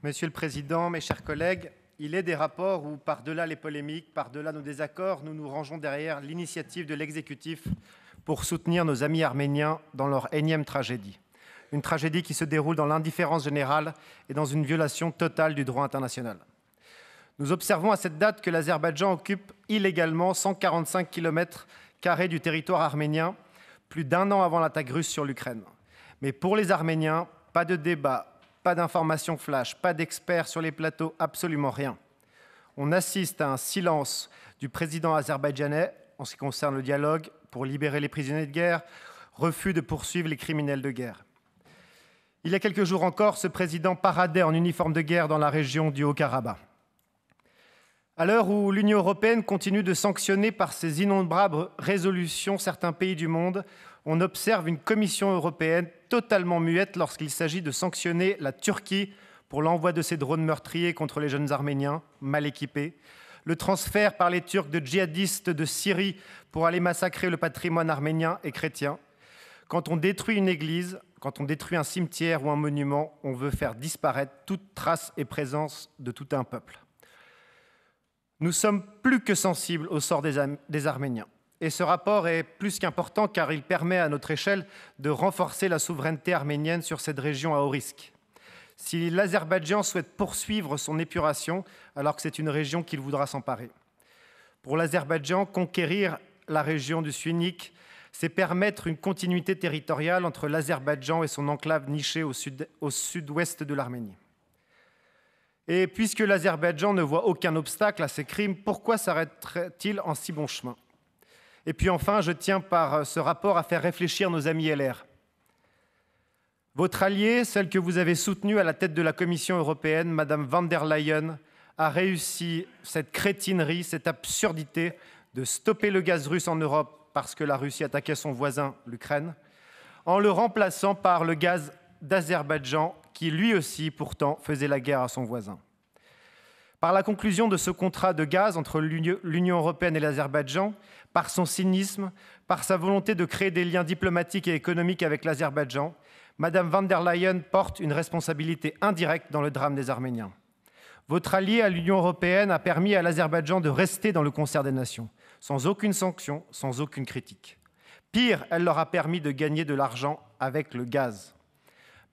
Monsieur le Président, mes chers collègues, il est des rapports où, par-delà les polémiques, par-delà nos désaccords, nous nous rangeons derrière l'initiative de l'exécutif pour soutenir nos amis arméniens dans leur énième tragédie. Une tragédie qui se déroule dans l'indifférence générale et dans une violation totale du droit international. Nous observons à cette date que l'Azerbaïdjan occupe illégalement 145 km² du territoire arménien, plus d'un an avant l'attaque russe sur l'Ukraine. Mais pour les Arméniens, pas de débat, pas d'informations flash, pas d'experts sur les plateaux, absolument rien. On assiste à un silence du président azerbaïdjanais en ce qui concerne le dialogue pour libérer les prisonniers de guerre, refus de poursuivre les criminels de guerre. Il y a quelques jours encore, ce président paradait en uniforme de guerre dans la région du Haut-Karabakh. À l'heure où l'Union européenne continue de sanctionner par ses innombrables résolutions certains pays du monde, on observe une Commission européenne totalement muette lorsqu'il s'agit de sanctionner la Turquie pour l'envoi de ses drones meurtriers contre les jeunes Arméniens, mal équipés, le transfert par les Turcs de djihadistes de Syrie pour aller massacrer le patrimoine arménien et chrétien. Quand on détruit une église, quand on détruit un cimetière ou un monument, on veut faire disparaître toute trace et présence de tout un peuple. Nous sommes plus que sensibles au sort des Arméniens. Et ce rapport est plus qu'important car il permet à notre échelle de renforcer la souveraineté arménienne sur cette région à haut risque. Si l'Azerbaïdjan souhaite poursuivre son épuration, alors que c'est une région qu'il voudra s'emparer. Pour l'Azerbaïdjan, conquérir la région du Syunik, c'est permettre une continuité territoriale entre l'Azerbaïdjan et son enclave nichée au sud-ouest de l'Arménie. Et puisque l'Azerbaïdjan ne voit aucun obstacle à ces crimes, pourquoi s'arrêterait-il en si bon chemin? Et puis enfin, je tiens par ce rapport à faire réfléchir nos amis LR. Votre alliée, celle que vous avez soutenue à la tête de la Commission européenne, Madame van der Leyen, a réussi cette crétinerie, cette absurdité de stopper le gaz russe en Europe parce que la Russie attaquait son voisin, l'Ukraine, en le remplaçant par le gaz d'Azerbaïdjan, qui lui aussi, pourtant, faisait la guerre à son voisin. Par la conclusion de ce contrat de gaz entre l'Union européenne et l'Azerbaïdjan, par son cynisme, par sa volonté de créer des liens diplomatiques et économiques avec l'Azerbaïdjan, Madame van der Leyen porte une responsabilité indirecte dans le drame des Arméniens. Votre allié à l'Union européenne a permis à l'Azerbaïdjan de rester dans le concert des nations, sans aucune sanction, sans aucune critique. Pire, elle leur a permis de gagner de l'argent avec le gaz.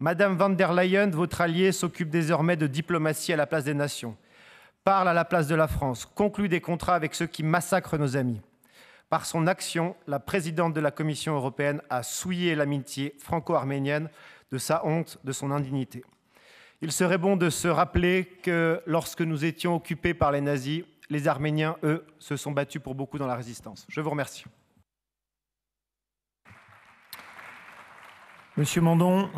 Madame van der Leyen, votre alliée, s'occupe désormais de diplomatie à la place des nations, parle à la place de la France, conclut des contrats avec ceux qui massacrent nos amis. Par son action, la présidente de la Commission européenne a souillé l'amitié franco-arménienne de sa honte, de son indignité. Il serait bon de se rappeler que lorsque nous étions occupés par les nazis, les Arméniens, eux, se sont battus pour beaucoup dans la résistance. Je vous remercie. Monsieur Mandon.